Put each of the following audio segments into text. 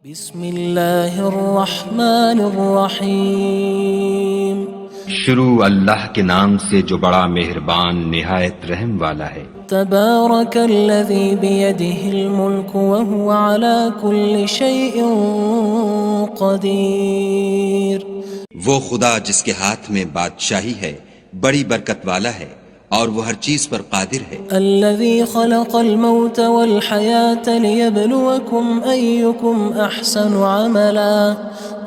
بسم اللہ الرحمن الرحیم شروع اللہ کے نام سے جو بڑا مہربان نہایت رحم والا ہے۔ تبارک الذی بیدہ الملک وہو علی کل شیء قدیر۔ وہ خدا جس کے ہاتھ میں بادشاہی ہے بڑی برکت والا ہے اور وہ ہر چیز پر قادر ہے۔ الذی خلق الموت والحیاة لیبلوکم ایکم احسن عملا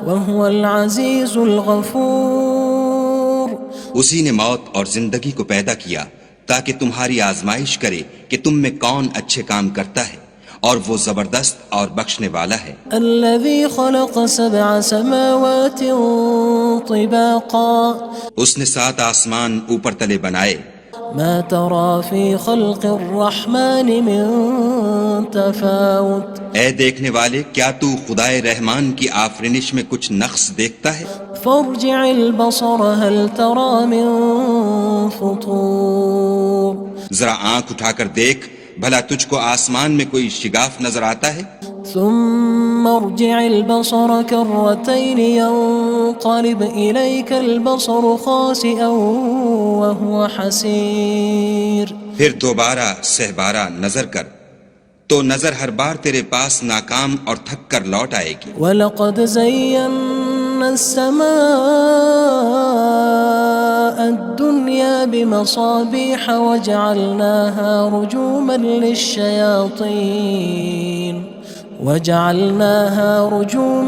وہو العزیز الغفور۔ اسی نے موت اور زندگی کو پیدا کیا تاکہ تمہاری آزمائش کرے کہ تم میں کون اچھے کام کرتا ہے، اور وہ زبردست اور بخشنے والا ہے۔ الذی خلق سبع سماوات طباقا۔ اس نے 7 آسمان اوپر تلے بنائے۔ ما ترى في خلق الرحمن من تفاوت۔ اے دیکھنے والے، کیا تو خدائے رحمان کی آفرینش میں کچھ نقص دیکھتا ہے؟ فارجع البصر هل ترى من فطور۔ ذرا آنکھ اٹھا کر دیکھ، بھلا تجھ کو آسمان میں کوئی شگاف نظر آتا ہے؟ ثم ارجع البصر كرتين ينقلب إليك البصر خاسئا وهو حسير۔ پھر دوبارہ سہبارہ نظر کر تو نظر ہر بار تیرے پاس ناکام اور تھک کر لوٹ آئے گی۔ وَلَقَدْ زَيَّنَّا السَّمَاءَ الدُّنْيَا بِمَصَابِيحَ وَجَعَلْنَاهَا رُجُومًا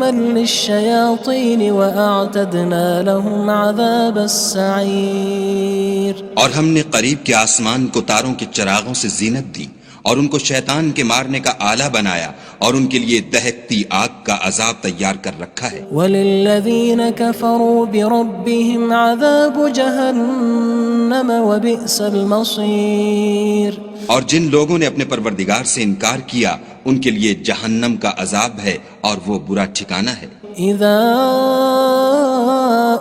لِلشَّيَاطِينِ وَأَعْتَدْنَا لَهُمْ عَذَابَ السَّعِيرِ۔ اور ہم نے قریب کے آسمان کو تاروں کے چراغوں سے زینت دی اور ان کو شیطان کے مارنے کا آلہ بنایا، اور ان کے لیے دہکتی آگ کا عذاب تیار کر رکھا ہے۔ وَلِلَّذِينَ كَفَرُوا بِرَبِّهِمْ عَذَابُ جَهَنَّمَ وَبِئْسَ الْمَصِيرُ۔ اور جن لوگوں نے اپنے پروردگار سے انکار کیا ان کے لیے جہنم کا عذاب ہے اور وہ برا ٹھکانہ ہے۔ اذا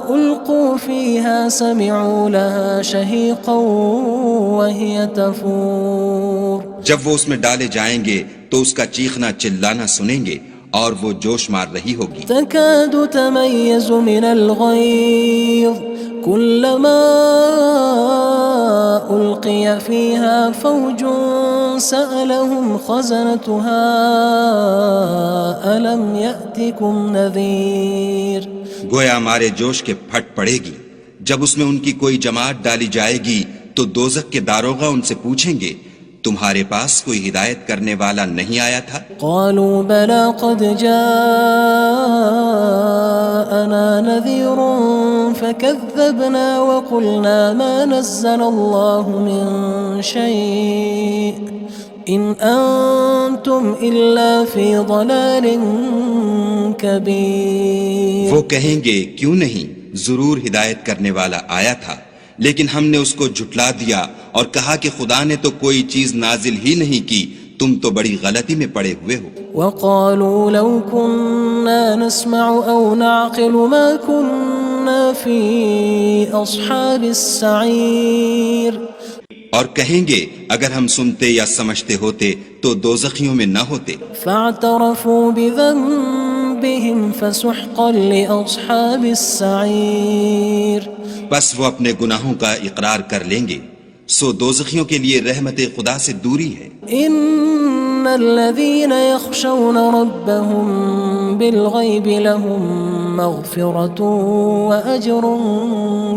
القوا فيها سمعوا لها شهيقا وهي تفور۔ جب وہ اس میں ڈالے جائیں گے تو اس کا چیخنا چلانا سنیں گے اور وہ جوش مار رہی ہوگی۔ تكاد تميز من الغيظ كلما ألقي فيها فوج سألهم خزنتها ألم يأتكم نذير۔ گویا مارے جوش کے پھٹ پڑے گی۔ جب اس میں ان کی کوئی جماعت ڈالی جائے گی تو دوزخ کے داروغہ ان سے پوچھیں گے تمہارے پاس کوئی ہدایت کرنے والا نہیں آیا تھا؟ قالوا بلى قد جاءنا نذير فكذبنا وقلنا ما نزل الله من شيء إن أنتم إلا في ضلال كبير۔ وہ کہیں گے کیوں نہیں، ضرور ہدایت کرنے والا آیا تھا، لیکن ہم نے اس کو جھٹلا دیا اور کہا کہ خدا نے تو کوئی چیز نازل ہی نہیں کی، تم تو بڑی غلطی میں پڑے ہوئے ہو۔ وقالوا لو كنا نسمع أو نعقل ما كنا في أصحاب السعير۔ اور کہیں گے اگر ہم سنتے یا سمجھتے ہوتے تو دوزخیوں میں نہ ہوتے۔ فاعترفوا بذنبهم فسحقا لأصحاب السعير۔ بس وہ اپنے گناہوں کا اقرار کر لیں گے، سو دوزخیوں کے لیے رحمت خدا سے دوری ہے۔ ان الذين يخشون ربهم بالغيب لهم مغفرة وأجر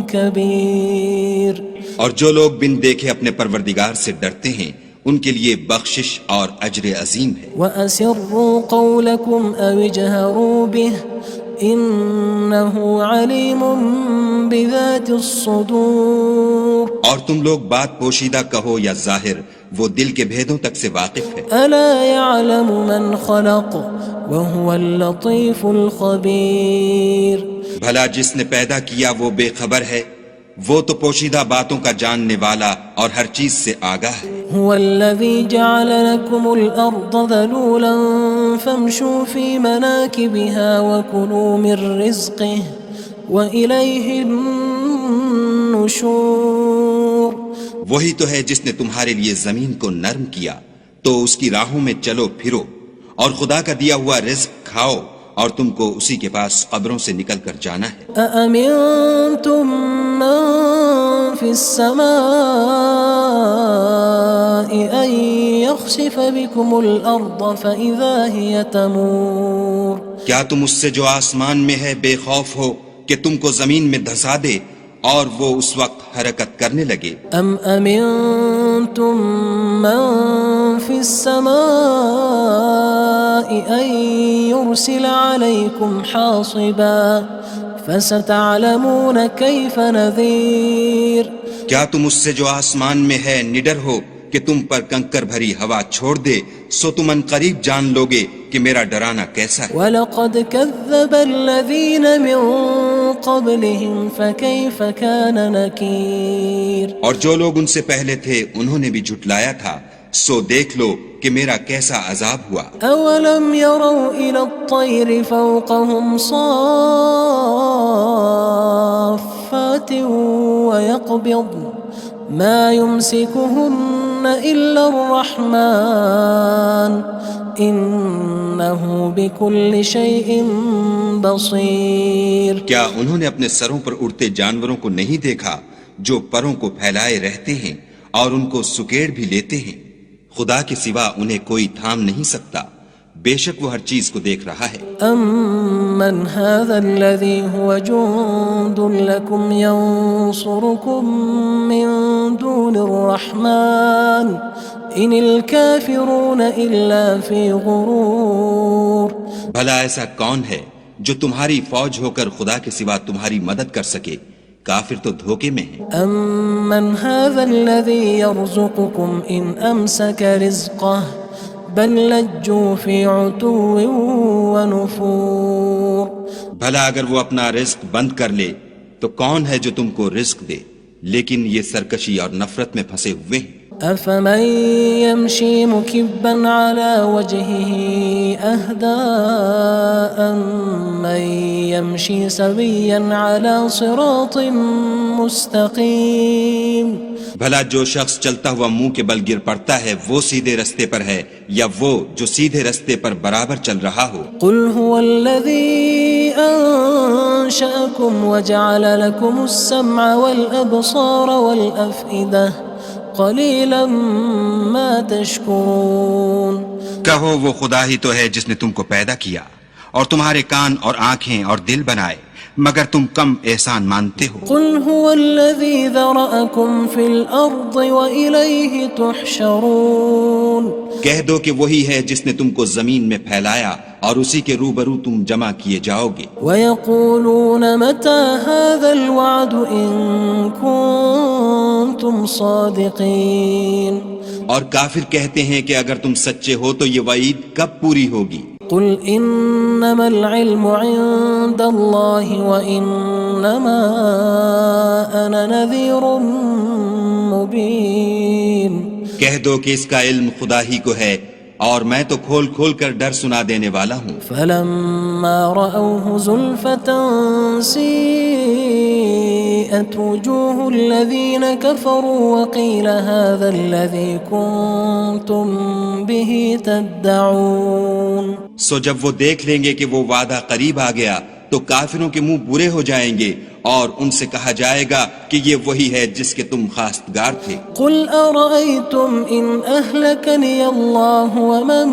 كبير۔ اور جو لوگ بن دیکھے اپنے پروردگار سے ڈرتے ہیں ان کے لیے بخشش اور اجر عظیم ہے۔ وَأَسِرُّوا قَوْلَكُمْ أَوِ اجْهَرُوا بِهِ إِنَّهُ عَلِيمٌ بِذَاتِ الصُّدُورِ۔ اور تم لوگ بات پوشیدہ کہو یا ظاہر، وہ دل کے بھیدوں تک سے واقف ہے۔ أَلَا يَعْلَمُ مَنْ خَلَقَ وَهُوَ اللَّطِيفُ الْخَبِيرُ۔ بھلا جس نے پیدا کیا وہ بے خبر ہے، وہ تو پوشیدہ باتوں کا جاننے والا اور ہر چیز سے آگاہ ہے۔ هو الذي جعل لكم الأرض ذلولا فامشوا في مناكبها وكلوا من رزقه وإليه النشور۔ وہی تو ہے جس نے تمہارے لیے زمین کو نرم کیا تو اس کی راہوں میں چلو پھرو اور خدا کا دیا ہوا رزق کھاؤ اور تم کو اسی کے پاس قبروں سے نکل کر جانا ہے۔ أأمنتم من في السماء أن يخسف بكم الأرض فإذا هي تمور کیا تم اس سے جو آسمان میں ہے بے خوف ہو کہ تم کو زمین میں دھسا دے اور وہ اس وقت حرکت کرنے لگے؟ أم أمنتم من في السماء أن يرسل عليكم حاصبا فستعلمون كيف نذير کیا تم اس سے جو آسمان میں ہے نڈر ہو کہ تم پر کنکر بھری ہوا چھوڑ دے، سو تم ان قریب جان لوگے کہ میرا ڈرانا کیسا ہے۔ وَلَقَدْ كَذَّبَ الَّذِينَ مِن قَبْلِهِمْ فَكَيْفَ كَانَ نَكِيرٌ اور جو لوگ ان سے پہلے تھے انہوں نے بھی جھٹلایا تھا، سو دیکھ لو کہ میرا کیسا عذاب ہوا۔ أَوَلَمْ يَرَوْا إِلَى الطَّيْرِ فَوْقَهُمْ صَافَّاتٍ وَيَقْبِضْنَ مَا يُمْسِكُهُنَّ إِلَّا الرَّحْمَنُ إِنَّهُ بِكُلِّ شَيْءٍ بَصِيرٌ کیا انہوں نے اپنے سروں پر اڑتے جانوروں کو نہیں دیکھا جو پروں کو پھیلائے رہتے ہیں اور ان کو سکیڑ بھی لیتے ہیں؟ خدا کے سوا انہیں کوئی تھام نہیں سکتا، بے شک وہ ہر چیز کو دیکھ رہا ہے۔ أَمَّنْ هَذَا الَّذِي هُوَ جُندٌ لَكُمْ يَنصُرُكُم مِّن دُونِ الرَّحْمَنِ إِنِ الْكَافِرُونَ إِلَّا فِي غُرُورٍ بھلا ایسا کون ہے جو تمہاری فوج ہو کر خدا کے سوا تمہاری مدد کر سکے؟ کافر تو دھوکے میں ہیں۔ أَمَّنْ هَذَا الَّذِي يَرْزُقُكُمْ إِنْ أَمْسَكَ رِزْقَهُ بَلْ لَجُّوا فِي عُتُوٍّ وَنُفُورٍ بھلا اگر وہ اپنا رزق بند کر لے تو کون ہے جو تم کو رزق دے؟ لیکن یہ سرکشی اور نفرت میں پھنسے ہوئے ہیں۔ أَفَمَن يَمْشِي مُكِبًّا عَلَى وَجْهِهِ أَهْدَىٰ أَمَّن يَمْشِي سَوِيًّا عَلَى صِرَاطٍ مُّسْتَقِيمٍ بھلا جو شخص چلتا ہوا منہ کے بل گر پڑتا ہے وہ سیدھے رستے پر ہے یا وہ جو سیدھے رستے پر برابر چل رہا ہو؟ قُلْ هُوَ الَّذِي أَنشَأَكُمْ وَجَعَلَ لَكُمُ السَّمْعَ وَالْأَبْصَارَ وَالْأَفْئِدَةَ قَلِيلًا مَا تَشْكُرُونَ کہو وہ خدا ہی تو ہے جس نے تم کو پیدا کیا اور تمہارے کان اور آنکھیں اور دل بنائے، مگر تم کم احسان مانتے ہو۔ قُلْ هُوَ الَّذِي ذَرَأَكُمْ فِي الْأَرْضِ وَإِلَيْهِ تُحْشَرُونَ کہہ دو کہ وہی ہے جس نے تم کو زمین میں پھیلایا اور اسی کے روبرو تم جمع کیے جاؤ گے۔ وَيَقُولُونَ مَتَى هَذَا الْوَعْدُ إِن كُنتُمْ صَادِقِينَ اور کافر کہتے ہیں کہ اگر تم سچے ہو تو یہ وعید کب پوری ہوگی؟ قُلْ إِنَّمَا الْعِلْمُ عِندَ اللَّهِ وَإِنَّمَا أَنَا نَذِيرٌ مُّبِينٌ کہہ دو کہ اس کا علم خدا ہی کو ہے اور میں تو کھول کھول کر ڈر سنا دینے والا ہوں۔ فَلَمَّا رَأَوْهُ زُلْفَةً سِيئَتْ وُجُوهُ الَّذِينَ كَفَرُوا وَقِيلَ هَذَا الَّذِي كُنتُم بِهِ تَدَّعُونَ سو جب وہ دیکھ لیں گے کہ وہ وعدہ قریب آ گیا تو کافروں کے منہ برے ہو جائیں گے اور ان سے کہا جائے گا کہ یہ وہی ہے جس کے تم خواستگار تھے۔ قُلْ أَرَأَيْتُمْ إِنْ أَهْلَكَنِيَ اللَّهُ وَمَن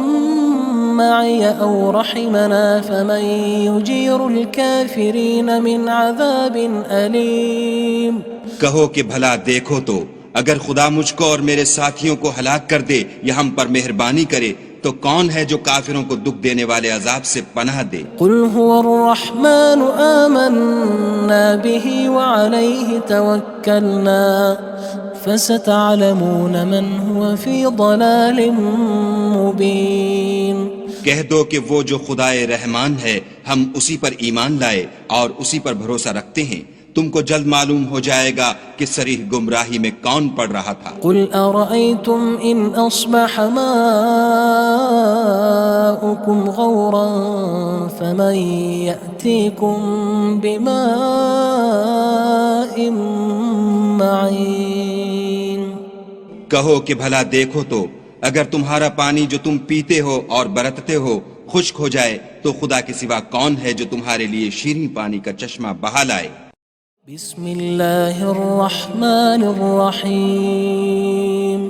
مَّعِيَ أَوْ رَحِمَنَا فَمَن يُجِيرُ الْكَافِرِينَ مِنْ عَذَابٍ أَلِيمٍ کہو کہ بھلا دیکھو تو اگر خدا مجھ کو اور میرے ساتھیوں کو ہلاک کر دے یا ہم پر مہربانی کرے تو کون ہے جو کافروں کو دکھ دینے والے عذاب سے پناہ دے؟ قُلْ هُوَ الرَّحْمَنُ آمَنَّا بِهِ وَعَلَيْهِ تَوَكَّلْنَا فَسَتَعْلَمُونَ مَنْ هُوَ فِي ضَلَالٍ مُّبِينٍ کہہ دو کہ وہ جو خدائے رحمان ہے ہم اسی پر ایمان لائے اور اسی پر بھروسہ رکھتے ہیں، تم کو جلد معلوم ہو جائے گا کہ صریح گمراہی میں کون پڑ رہا تھا۔ قُلْ أَرَأَيْتُمْ إِنْ أَصْبَحَ مَاؤُكُمْ غَوْرًا فَمَن يَأْتِيكُم بِمَاءٍ مَّعِينٍ کہو کہ بھلا دیکھو تو اگر تمہارا پانی جو تم پیتے ہو اور برتتے ہو خشک ہو جائے تو خدا کے سوا کون ہے جو تمہارے لیے شیریں پانی کا چشمہ بہا لائے؟ بسم اللہ الرحمن الرحیم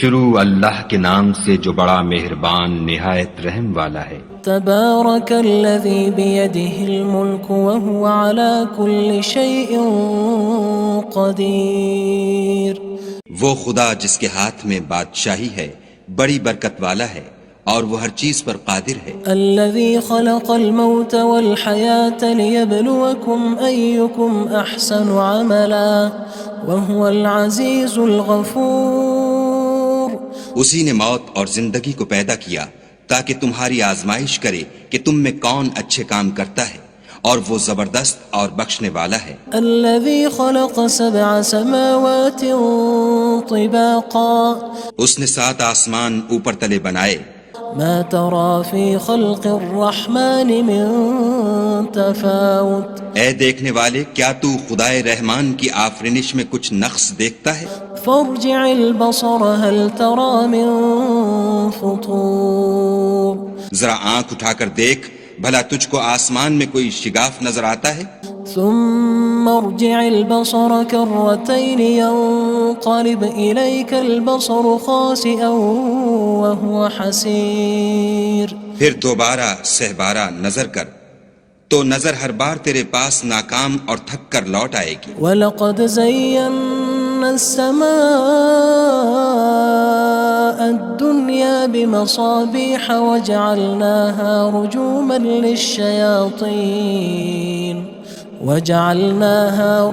شروع اللہ کے نام سے جو بڑا مہربان نہایت رحم والا ہے۔ تبارک الذی بیدہ الملک وہو علی کل شیء قدیر۔ وہ خدا جس کے ہاتھ میں بادشاہی ہے بڑی برکت والا ہے اور وہ ہر چیز پر قادر ہے۔ الذي خلق الموت والحياة ليبلوكم أيكم أحسن عملا وهو العزيز الغفور۔ اسی نے موت اور زندگی کو پیدا کیا تاکہ تمہاری آزمائش کرے کہ تم میں کون اچھے کام کرتا ہے، اور وہ زبردست اور بخشنے والا ہے۔ الذي خلق 7 سماوات طباقا۔ اس نے 7 آسمان اوپر تلے بنائے۔ ما ترى في خلق الرحمن من تفاوت۔ اے دیکھنے والے، کیا تو خدائے رحمان کی آفرینش میں کچھ نقص دیکھتا ہے؟ فارجع البصر هل ترى من فطور۔ ذرا آنکھ اٹھا کر دیکھ، بھلا تجھ کو آسمان میں کوئی شگاف نظر آتا ہے؟ ثم ارجع البصر كرتين ينقلب إليك البصر خاسئا وهو حسير۔ پھر دوبارہ سہبارہ نظر کر تو نظر ہر بار تیرے پاس ناکام اور تھک کر لوٹ آئے گی۔ وَلَقَدْ زَيَّنَّا السَّمَاءَ الدُّنْيَا بِمَصَابِيحَ وَجَعَلْنَاهَا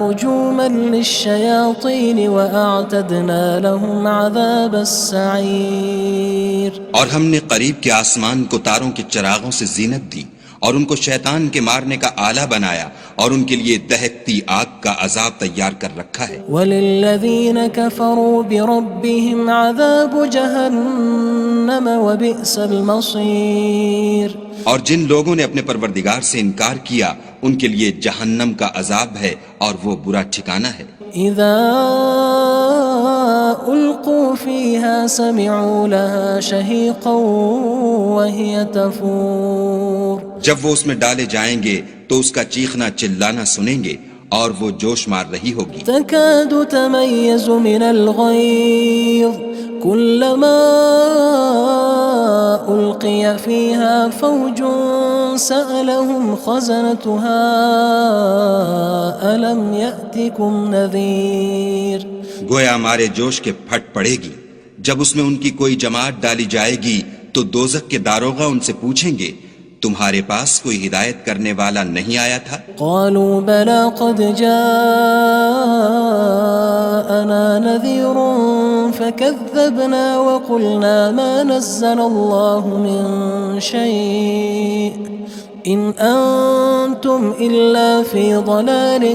رُجُومًا لِلشَّيَاطِينِ وَأَعْتَدْنَا لَهُمْ عَذَابَ السَّعِيرِ۔ اور ہم نے قریب کے آسمان کو تاروں کے چراغوں سے زینت دی اور ان کو شیطان کے مارنے کا آلہ بنایا اور ان کے لیے دہکتی آگ کا عذاب تیار کر رکھا ہے۔ وَلِلَّذِينَ كَفَرُوا بِرَبِّهِمْ عَذَابُ جَهَنَّمَ وَبِئْسَ الْمَصِيرُ۔ اور جن لوگوں نے اپنے پروردگار سے انکار کیا ان کے لیے جہنم کا عذاب ہے اور وہ برا ٹھکانہ ہے۔ اذا القوا فيها سمعوا لها شهيقا وهي تفور۔ جب وہ اس میں ڈالے جائیں گے تو اس کا چیخنا چلانا سنیں گے اور وہ جوش مار رہی ہوگی۔ تكاد تميز من الغيظ كلما ألقي فيها فوج سألهم خزنتها ألم يأتكم نذير۔ گویا ہمارے جوش کے پھٹ پڑے گی جب اس میں ان کی کوئی جماعت ڈالی جائے گی تو دوزخ کے داروغہ ان سے پوچھیں گے تمہارے پاس کوئی ہدایت کرنے والا نہیں آیا تھا؟ قالوا بلى قد جاءنا نذير فكذبنا وقلنا ما نزل الله من شيء إن أنتم إلا في ضلال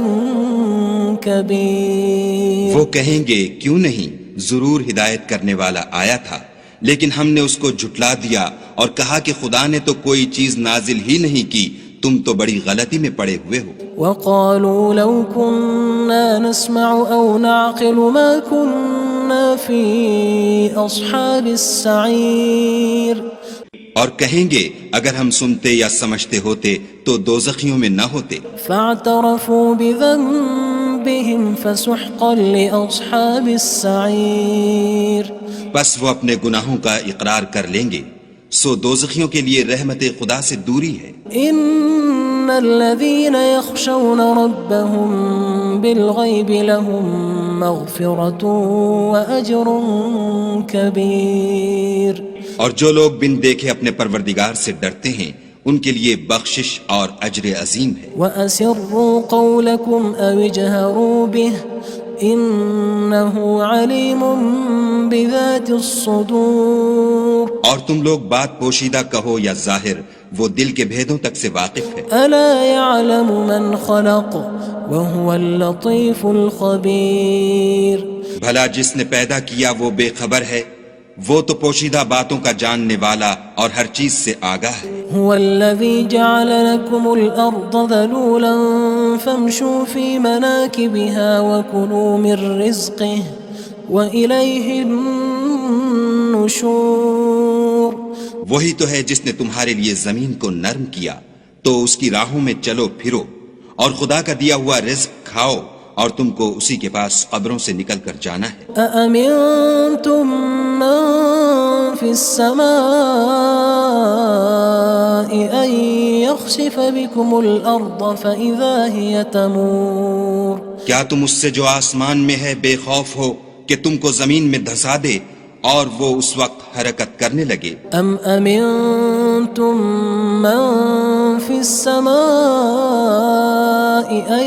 كبير۔ وہ کہیں گے کیوں نہیں، ضرور ہدایت کرنے والا آیا تھا، لیکن ہم نے اس کو جھٹلا دیا اور کہا کہ خدا نے تو کوئی چیز نازل ہی نہیں کی، تم تو بڑی غلطی میں پڑے ہوئے ہو۔ وقالوا لو كنا نسمع أو نعقل ما كنا في أصحاب السعير۔ اور کہیں گے اگر ہم سنتے یا سمجھتے ہوتے تو دوزخیوں میں نہ ہوتے۔ فاعترفوا بذنبهم فسحقا لأصحاب السعير۔ بس وہ اپنے گناہوں کا اقرار کر لیں گے، سو دوزخیوں کے لیے رحمت خدا سے دوری ہے۔ ان الذين يخشون ربهم بالغيب لهم مغفرة وأجر كبير۔ اور جو لوگ بن دیکھے اپنے پروردگار سے ڈرتے ہیں ان کے لیے بخشش اور اجر عظیم ہے۔ وَأَسِرُّوا قَوْلَكُمْ أَوِ اجْهَرُوا بِهِ إِنَّهُ عَلِيمٌ بِذَاتِ الصُّدُورِ۔ اور تم لوگ بات پوشیدہ کہو یا ظاہر، وہ دل کے بھیدوں تک سے واقف ہے۔ أَلَا يَعْلَمُ مَنْ خَلَقَ وَهُوَ اللَّطِيفُ الْخَبِيرُ۔ بھلا جس نے پیدا کیا وہ بے خبر ہے، وہ تو پوشیدہ باتوں کا جاننے والا اور ہر چیز سے آگاہ ہے۔ هو الذي جعل لكم الأرض ذلولا فامشوا في مناكبها وكلوا من رزقه وإليه النشور۔ وہی تو ہے جس نے تمہارے لیے زمین کو نرم کیا تو اس کی راہوں میں چلو پھرو اور خدا کا دیا ہوا رزق کھاؤ اور تم کو اسی کے پاس قبروں سے نکل کر جانا ہے أأمنتم من في السماء أن يخسف بكم الأرض فإذا هي تمور کیا تم اس سے جو آسمان میں ہے بے خوف ہو کہ تم کو زمین میں دھسا دے اور وہ اس وقت حرکت کرنے لگے أم أمنتم من في السماء أن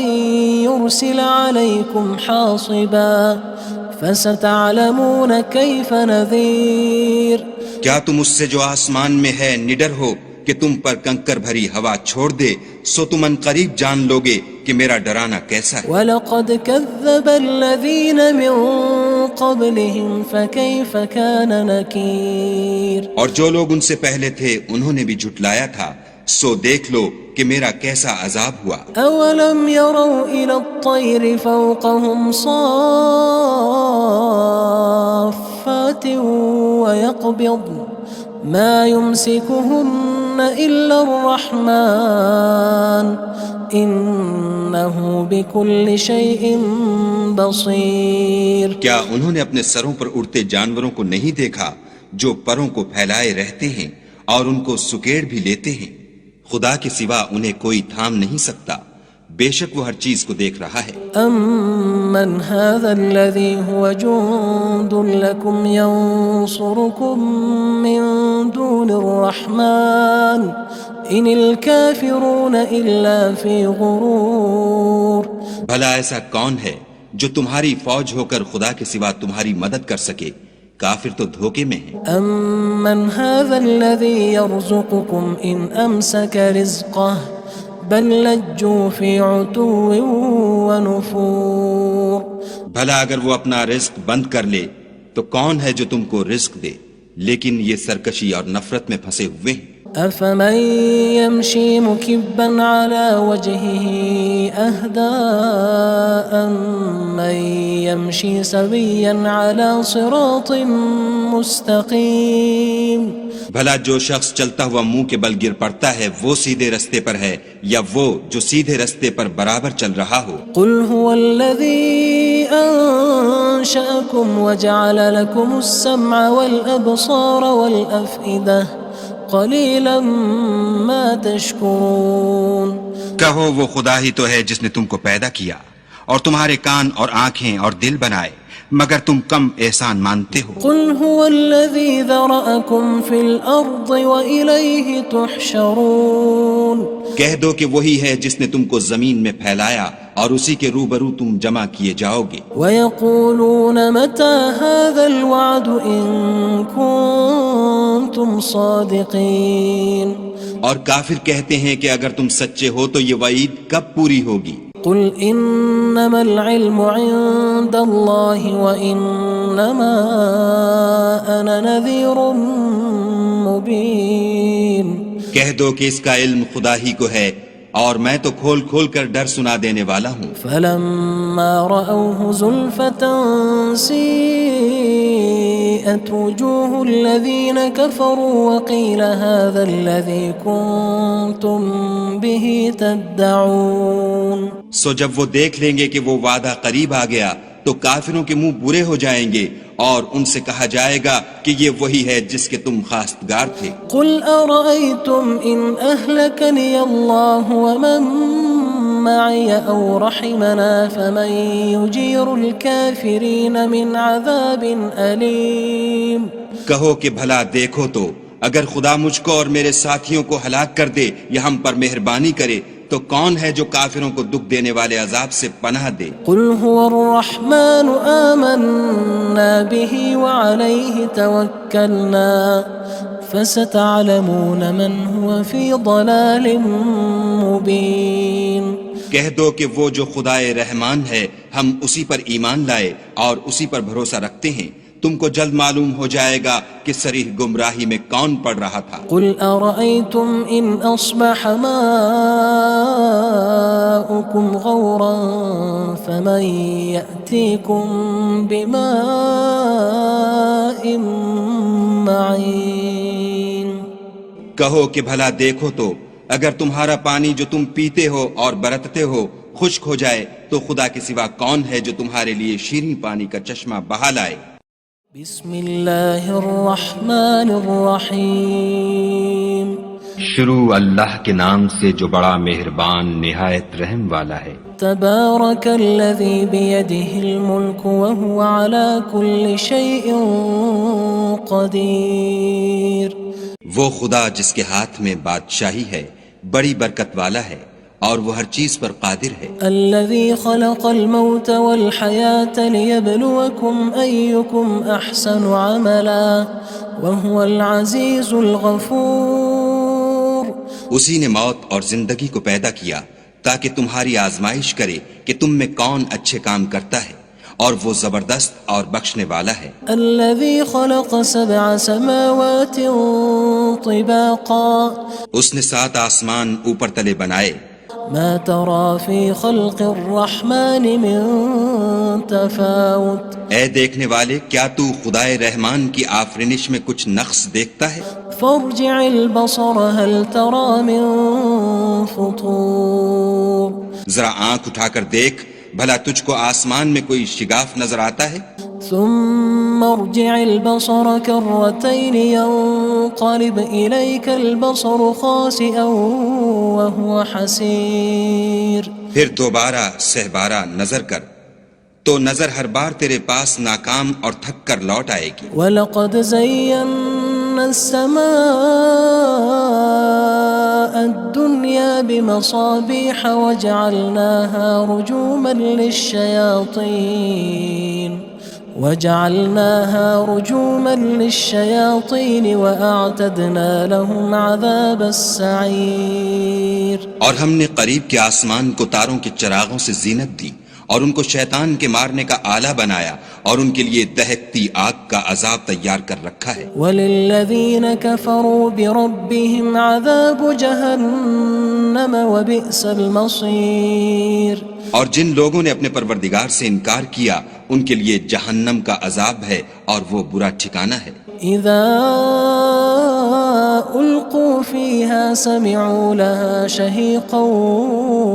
يرسل عليكم حاصبا فستعلمون كيف نذير کیا تم اس سے جو آسمان میں ہے نڈر ہو کہ تم پر کنکر بھری ہوا چھوڑ دے سو تم ان قریب جان لوگے کہ میرا ڈرانا کیسا ہے وَلَقَدْ كَذَّبَ الَّذِينَ مِن قَبْلِهِمْ فَكَيْفَ كَانَ نَكِيرٌ اور جو لوگ ان سے پہلے تھے انہوں نے بھی جھٹلایا تھا سو دیکھ لو کہ میرا کیسا عذاب ہوا أَوَلَمْ يَرَوْا إِلَى الطَّيْرِ فَوْقَهُمْ صَافَّاتٍ وَيَقْبِضْنَ مَا يُمْسِكُهُنَّ إِلَّا الرَّحْمَنُ إِنَّهُ بِكُلِّ شَيْءٍ بَصِيرٌ کیا انہوں نے اپنے سروں پر اڑتے جانوروں کو نہیں دیکھا جو پروں کو پھیلائے رہتے ہیں اور ان کو سکیڑ بھی لیتے ہیں خدا کے سوا انہیں کوئی تھام نہیں سکتا بے شک وہ ہر چیز کو دیکھ رہا ہے أَمَّنْ هَذَا الَّذِي هُوَ جُندٌ لَكُمْ يَنصُرُكُم مِّن دُونِ الرَّحْمَنِ إِنِ الْكَافِرُونَ إِلَّا فِي غُرُورٍ بھلا ایسا کون ہے جو تمہاری فوج ہو کر خدا کے سوا تمہاری مدد کر سکے کافر تو دھوکے میں ہیں أَمَّنْ هَذَا الَّذِي يَرْزُقُكُمْ إِنْ أَمْسَكَ رِزْقَهُ بَلْ لَجُّوا فِي عُتُوٍّ وَنُفُورٍ بھلا اگر وہ اپنا رزق بند کر لے تو کون ہے جو تم کو رزق دے لیکن یہ سرکشی اور نفرت میں پھنسے ہوئے ہیں أَفَمَن يَمْشِي مُكِبًّا عَلَى وَجْهِهِ أَهْدَىٰ أَمَّن يَمْشِي سَوِيًّا عَلَى صِرَاطٍ مُّسْتَقِيمٍ بھلا جو شخص چلتا ہوا منہ کے بل گر پڑتا ہے وہ سیدھے رستے پر ہے یا وہ جو سیدھے رستے پر برابر چل رہا ہو قُلْ هُوَ الَّذِي أَنشَأَكُمْ وَجَعَلَ لَكُمُ السَّمْعَ وَالْأَبْصَارَ وَالْأَفْئِدَةَ قَلِيلًا مَا تَشْكُرُونَ کہو وہ خدا ہی تو ہے جس نے تم کو پیدا کیا اور تمہارے کان اور آنکھیں اور دل بنائے مگر تم کم احسان مانتے ہو قُلْ هُوَ الَّذِي ذَرَأَكُمْ فِي الْأَرْضِ وَإِلَيْهِ تُحْشَرُونَ کہہ دو کہ وہی ہے جس نے تم کو زمین میں پھیلایا اور اسی کے روبرو تم جمع کیے جاؤ گے وَيَقُولُونَ مَتَى هَذَا الْوَعْدُ إِن كُنتُمْ صَادِقِينَ اور کافر کہتے ہیں کہ اگر تم سچے ہو تو یہ وعید کب پوری ہوگی قُلْ إِنَّمَا الْعِلْمُ عِندَ اللَّهِ وَإِنَّمَا أَنَا نَذِيرٌ مُّبِينٌ کہہ دو کہ اس کا علم خدا ہی کو ہے اور میں تو کھول کھول کر ڈر سنا دینے والا ہوں فَلَمَّا رَأَوْهُ زُلْفَةً سِيئَتْ وُجُوهُ الَّذِينَ كَفَرُوا وَقِيلَ هَذَا الَّذِي كُنتُم بِهِ تَدَّعُونَ سو جب وہ دیکھ لیں گے کہ وہ وعدہ قریب آ گیا تو کافروں کے منہ برے ہو جائیں گے اور ان سے کہا جائے گا کہ یہ وہی ہے جس کے تم خواستگار تھے قُلْ أَرَأَيْتُمْ إِنْ أَهْلَكَنِيَ اللَّهُ وَمَن مَّعِيَ أَوْ رَحِمَنَا فَمَن يُجِيرُ الْكَافِرِينَ مِنْ عَذَابٍ أَلِيمٍ کہو کہ بھلا دیکھو تو اگر خدا مجھ کو اور میرے ساتھیوں کو ہلاک کر دے یا ہم پر مہربانی کرے تو کون ہے جو کافروں کو دکھ دینے والے عذاب سے پناہ دے قُلْ هُوَ الرَّحْمَنُ آمَنَّا بِهِ وَعَلَيْهِ تَوَكَّلْنَا فَسَتَعْلَمُونَ مَنْ هُوَ فِي ضَلَالٍ مُّبِينٍ کہہ دو کہ وہ جو خدائے رحمان ہے ہم اسی پر ایمان لائے اور اسی پر بھروسہ رکھتے ہیں تم کو جلد معلوم ہو جائے گا کہ صریح گمراہی میں کون پڑ رہا تھا قُلْ أَرَأَيْتُمْ إِنْ أَصْبَحَ مَاؤُكُمْ غَوْرًا فَمَن يَأْتِيكُم بِمَاءٍ مَّعِينٍ کہو کہ بھلا دیکھو تو اگر تمہارا پانی جو تم پیتے ہو اور برتتے ہو خشک ہو جائے تو خدا کے سوا کون ہے جو تمہارے لیے شیریں پانی کا چشمہ بہا لائے؟ بسم اللہ الرحمن الرحیم شروع اللہ کے نام سے جو بڑا مہربان نہایت رحم والا ہے۔ تبارک الذی بیدہ الملک وہو علی کل شیء قدیر۔ وہ خدا جس کے ہاتھ میں بادشاہی ہے بڑی برکت والا ہے اور وہ ہر چیز پر قادر ہے۔ الذي خلق الموت والحياة ليبلوكم أيكم أحسن عملا وهو العزيز الغفور۔ اسی نے موت اور زندگی کو پیدا کیا تاکہ تمہاری آزمائش کرے کہ تم میں کون اچھے کام کرتا ہے، اور وہ زبردست اور بخشنے والا ہے۔ الذي خلق 7 سماوات طباقا۔ اس نے 7 آسمان اوپر تلے بنائے۔ ما ترى في خلق الرحمن من تفاوت۔ اے دیکھنے والے، کیا تو خدائے رحمان کی آفرینش میں کچھ نقص دیکھتا ہے؟ فارجع البصر هل ترى من فطور۔ ذرا آنکھ اٹھا کر دیکھ، بھلا تجھ کو آسمان میں کوئی شگاف نظر آتا ہے؟ ثم ارجع البصر كرتين ينقلب إليك البصر خاسئا وهو حسير۔ پھر دوبارہ سہبارہ نظر کر تو نظر ہر بار تیرے پاس ناکام اور تھک کر لوٹ آئے گی۔ وَلَقَدْ زَيَّنَّا السَّمَاءَ الدُّنْيَا بِمَصَابِيحَ وَجَعَلْنَاهَا رُجُومًا لِلشَّيَاطِينِ وَأَعْتَدْنَا لَهُمْ عَذَابَ السَّعِيرِ۔ اور ہم نے قریب کے آسمان کو تاروں کے چراغوں سے زینت دی اور ان کو شیطان کے مارنے کا آلہ بنایا اور ان کے لیے دہکتی آگ کا عذاب تیار کر رکھا ہے۔ وَلِلَّذِينَ كَفَرُوا بِرَبِّهِمْ عَذَابُ جَهَنَّمَ وَبِئْسَ الْمَصِيرُ۔ اور جن لوگوں نے اپنے پروردگار سے انکار کیا ان کے لیے جہنم کا عذاب ہے اور وہ برا ٹھکانہ ہے۔ اذا القوا فيها سمعوا لها شهيقا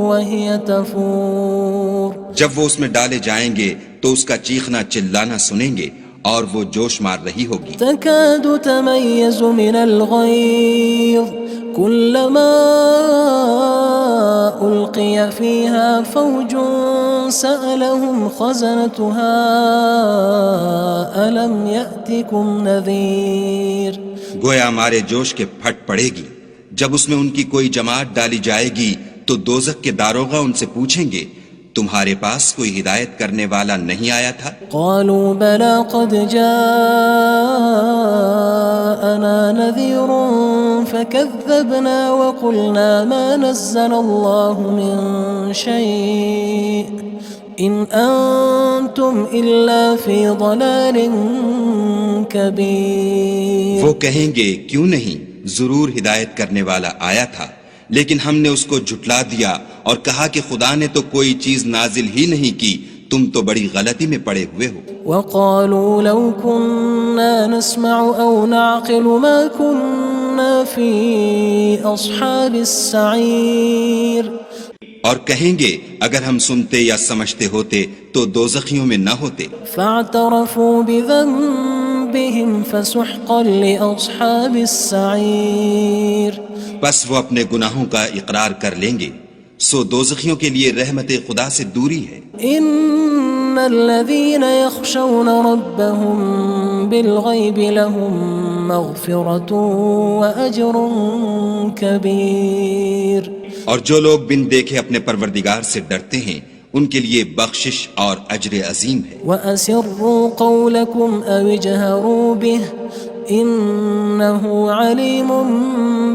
وهي تفور۔ جب وہ اس میں ڈالے جائیں گے تو اس کا چیخنا چلانا سنیں گے اور وہ جوش مار رہی ہوگی۔ تكاد تميز من الغيظ كلما ألقي فيها فوج سألهم خزنتها ألم يأتكم نذير۔ گویا ہمارے جوش کے پھٹ پڑے گی جب اس میں ان کی کوئی جماعت ڈالی جائے گی تو دوزخ کے داروغہ ان سے پوچھیں گے تمہارے پاس کوئی ہدایت کرنے والا نہیں آیا تھا؟ قالوا بلى قد جاءنا نذير فكذبنا وقلنا ما نزل الله من شيء إن أنتم إلا في ضلال كبير۔ وہ کہیں گے کیوں نہیں، ضرور ہدایت کرنے والا آیا تھا، لیکن ہم نے اس کو جھٹلا دیا اور کہا کہ خدا نے تو کوئی چیز نازل ہی نہیں کی، تم تو بڑی غلطی میں پڑے ہوئے ہو۔ وقالوا لو كنا نسمع أو نعقل ما كنا في أصحاب السعير۔ اور کہیں گے اگر ہم سنتے یا سمجھتے ہوتے تو دوزخیوں میں نہ ہوتے۔ فاعترفوا بذنبهم فسحقا لأصحاب السعير۔ بس وہ اپنے گناہوں کا اقرار کر لیں گے، سو دوزخیوں کے لیے رحمت خدا سے دوری ہے۔ ان الذين يخشون ربهم بالغيب لهم مغفرة وأجر كبير۔ اور جو لوگ بن دیکھے اپنے پروردگار سے ڈرتے ہیں ان کے لیے بخشش اور اجر عظیم ہے۔ وَأَسِرُّوا قَوْلَكُمْ أَوِ اجْهَرُوا بِهِ إِنَّهُ عَلِيمٌ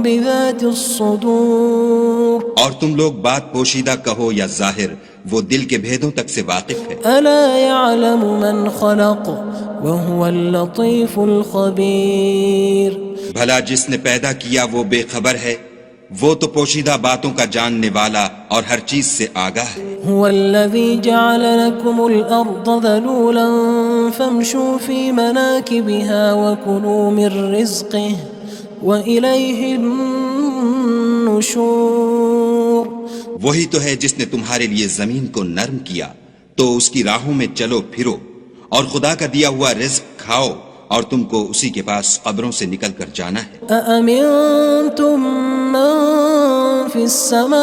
بِذَاتِ الصُّدُورِ۔ اور تم لوگ بات پوشیدہ کہو یا ظاہر، وہ دل کے بھیدوں تک سے واقف ہے۔ أَلَا يَعْلَمُ مَنْ خَلَقَ وَهُوَ اللَّطِيفُ الْخَبِيرُ۔ بھلا جس نے پیدا کیا وہ بے خبر ہے، وہ تو پوشیدہ باتوں کا جاننے والا اور ہر چیز سے آگاہ ہے۔ هو الذي جعل لكم الأرض ذلولا فامشوا في مناكبها وكلوا من رزقه وإليه النشور وہی تو ہے جس نے تمہارے لیے زمین کو نرم کیا تو اس کی راہوں میں چلو پھرو اور خدا کا دیا ہوا رزق کھاؤ اور تم کو اسی کے پاس قبروں سے نکل کر جانا ہے۔ أأمنتم من في السماء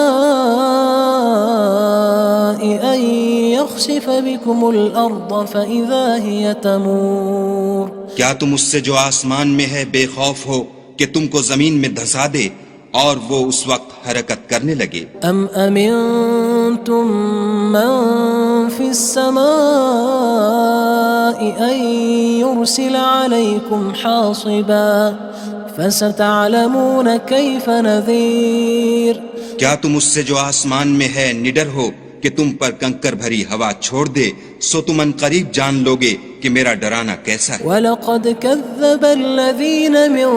أن يخسف بكم الأرض فإذا هي تمور کیا تم اس سے جو آسمان میں ہے بے خوف ہو کہ تم کو زمین میں دھسا دے اور وہ اس وقت حرکت کرنے لگے؟ أم أمنتم من في السماء أن يرسل عليكم حاصبا فستعلمون كيف نذير کیا تم اس سے جو آسمان میں ہے نڈر ہو کہ تم پر کنکر بھری ہوا چھوڑ دے سو تم ان قریب جان لوگے کہ میرا ڈرانا کیسا ہے۔ وَلَقَدْ كَذَّبَ الَّذِينَ مِن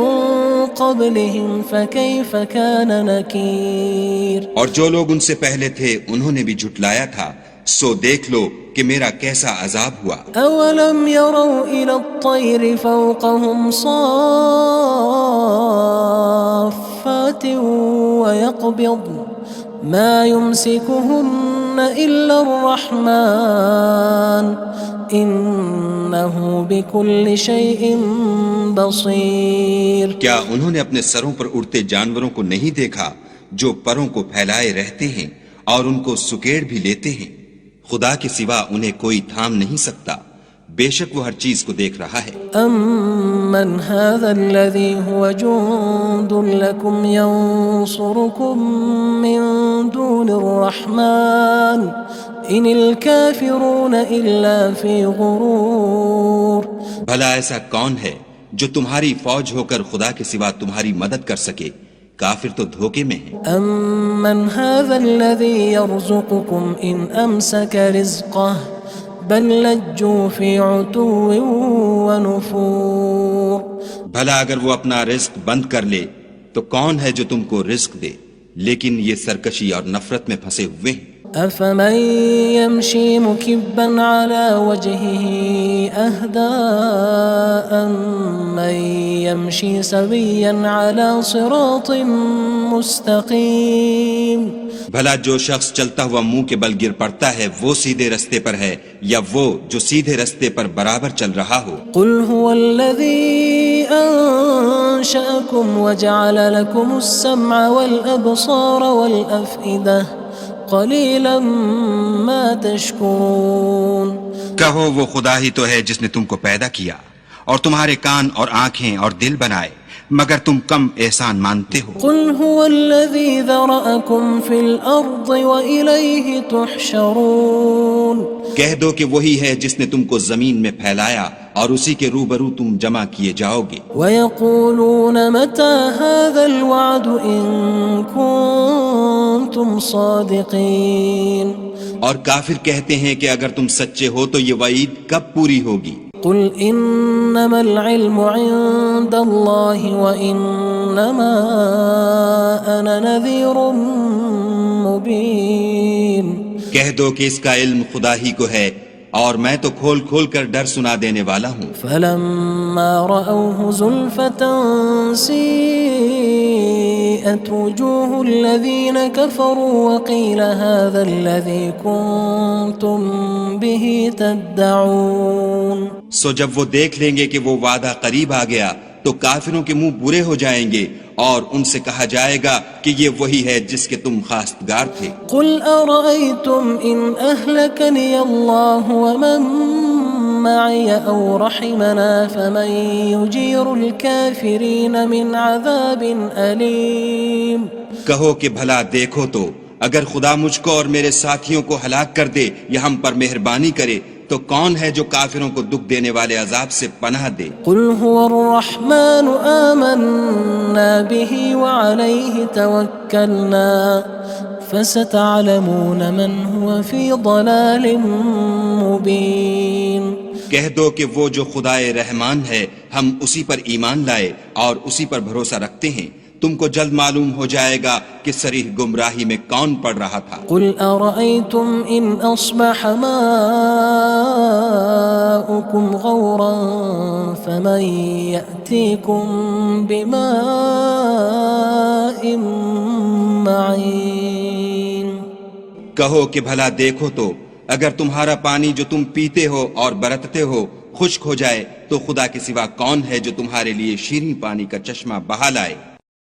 قَبْلِهِمْ فَكَيْفَ كَانَ نَكِيرٌ اور جو لوگ ان سے پہلے تھے انہوں نے بھی جھٹلایا تھا سو دیکھ لو کہ میرا کیسا عذاب ہوا۔ أَوَلَمْ يَرَوْا إِلَى الطَّيْرِ فَوْقَهُمْ صَافَّاتٍ وَيَقْبِضْنَ مَا يُمْسِكُهُنَّ إِلَّا الرَّحْمَنُ إِنَّهُ بِكُلِّ شَيْءٍ بَصِيرٌ کیا انہوں نے اپنے سروں پر اڑتے جانوروں کو نہیں دیکھا جو پروں کو پھیلائے رہتے ہیں اور ان کو سکیڑ بھی لیتے ہیں؟ خدا کے سوا انہیں کوئی تھام نہیں سکتا، بے شک وہ ہر چیز کو دیکھ رہا ہے۔ أَمَّنْ هَذَا الَّذِي هُوَ جُندٌ لَكُمْ يَنصُرُكُم مِّن دُونِ الرَّحْمَنِ إِنِ الْكَافِرُونَ إِلَّا فِي غُرُورٍ بھلا ایسا کون ہے جو تمہاری فوج ہو کر خدا کے سوا تمہاری مدد کر سکے؟ کافر تو دھوکے میں ہیں۔ أَمَّنْ هَذَا الَّذِي يَرْزُقُكُمْ إِنْ أَمْسَكَ رِزْقَهُ بَلْ لَجُّوا فِي عُتُوٍّ وَنُفُورٍ بھلا اگر وہ اپنا رزق بند کر لے تو کون ہے جو تم کو رزق دے، لیکن یہ سرکشی اور نفرت میں پھنسے ہوئے ہیں۔ أَفَمَن يَمْشِي مُكِبًّا عَلَى وَجْهِهِ أَهْدَىٰ أَمَّن يَمْشِي سَوِيًّا عَلَى صِرَاطٍ مُّسْتَقِيمٍ بھلا جو شخص چلتا ہوا منہ کے بل گر پڑتا ہے وہ سیدھے رستے پر ہے یا وہ جو سیدھے رستے پر برابر چل رہا ہو؟ قُلْ هُوَ الَّذِي أَنشَأَكُمْ وَجَعَلَ لَكُمُ السَّمْعَ وَالْأَبْصَارَ وَالْأَفْئِدَةَ قَلِيلًا مَا تَشْكُرُونَ کہو وہ خدا ہی تو ہے جس نے تم کو پیدا کیا اور تمہارے کان اور آنکھیں اور دل بنائے مگر تم کم احسان مانتے ہو۔ قُلْ هُوَ الَّذِي ذَرَأَكُمْ فِي الْأَرْضِ وَإِلَيْهِ تُحْشَرُونَ کہہ دو کہ وہی ہے جس نے تم کو زمین میں پھیلایا اور اسی کے روبرو تم جمع کیے جاؤ گے۔ وَيَقُولُونَ مَتَى هَذَا الْوَعْدُ إِن كُنتُمْ صَادِقِينَ اور کافر کہتے ہیں کہ اگر تم سچے ہو تو یہ وعید کب پوری ہوگی؟ قُلْ إِنَّمَا الْعِلْمُ عِندَ اللَّهِ وَإِنَّمَا أَنَا نَذِيرٌ مُّبِينٌ کہہ دو کہ اس کا علم خدا ہی کو ہے اور میں تو کھول کھول کر ڈر سنا دینے والا ہوں۔ فَلَمَّا رَأَوْهُ زُلْفَةً سِيئَتْ وُجُوهُ الَّذِينَ كَفَرُوا وَقِيلَ هَذَا الَّذِي كُنتُم بِهِ تَدَّعُونَ سو جب وہ دیکھ لیں گے کہ وہ وعدہ قریب آ گیا تو کافروں کے منہ برے ہو جائیں گے اور ان سے کہا جائے گا کہ یہ وہی ہے جس کے تم خواستگار تھے۔ قُلْ أَرَأَيْتُمْ إِنْ أَهْلَكَنِيَ اللَّهُ وَمَن مَّعِيَ أَوْ رَحِمَنَا فَمَن يُجِيرُ الْكَافِرِينَ مِنْ عَذَابٍ أَلِيمٍ کہو کہ بھلا دیکھو تو اگر خدا مجھ کو اور میرے ساتھیوں کو ہلاک کر دے یا ہم پر مہربانی کرے تو کون ہے جو کافروں کو دکھ دینے والے عذاب سے پناہ دے؟ قُلْ هُوَ الرَّحْمَنُ آمَنَّا بِهِ وَعَلَيْهِ تَوَكَّلْنَا فَسَتَعْلَمُونَ مَنْ هُوَ فِي ضَلَالٍ مُّبِينٍ کہہ دو کہ وہ جو خدائے رحمان ہے ہم اسی پر ایمان لائے اور اسی پر بھروسہ رکھتے ہیں تم کو جلد معلوم ہو جائے گا کہ صریح گمراہی میں کون پڑ رہا تھا۔ قل أرأيتم إن أصبح ماؤكم غورا فمن يأتيكم بماء معين۔ کہو کہ بھلا دیکھو تو اگر تمہارا پانی جو تم پیتے ہو اور برتتے ہو خشک ہو جائے تو خدا کے سوا کون ہے جو تمہارے لیے شیریں پانی کا چشمہ بہا لائے۔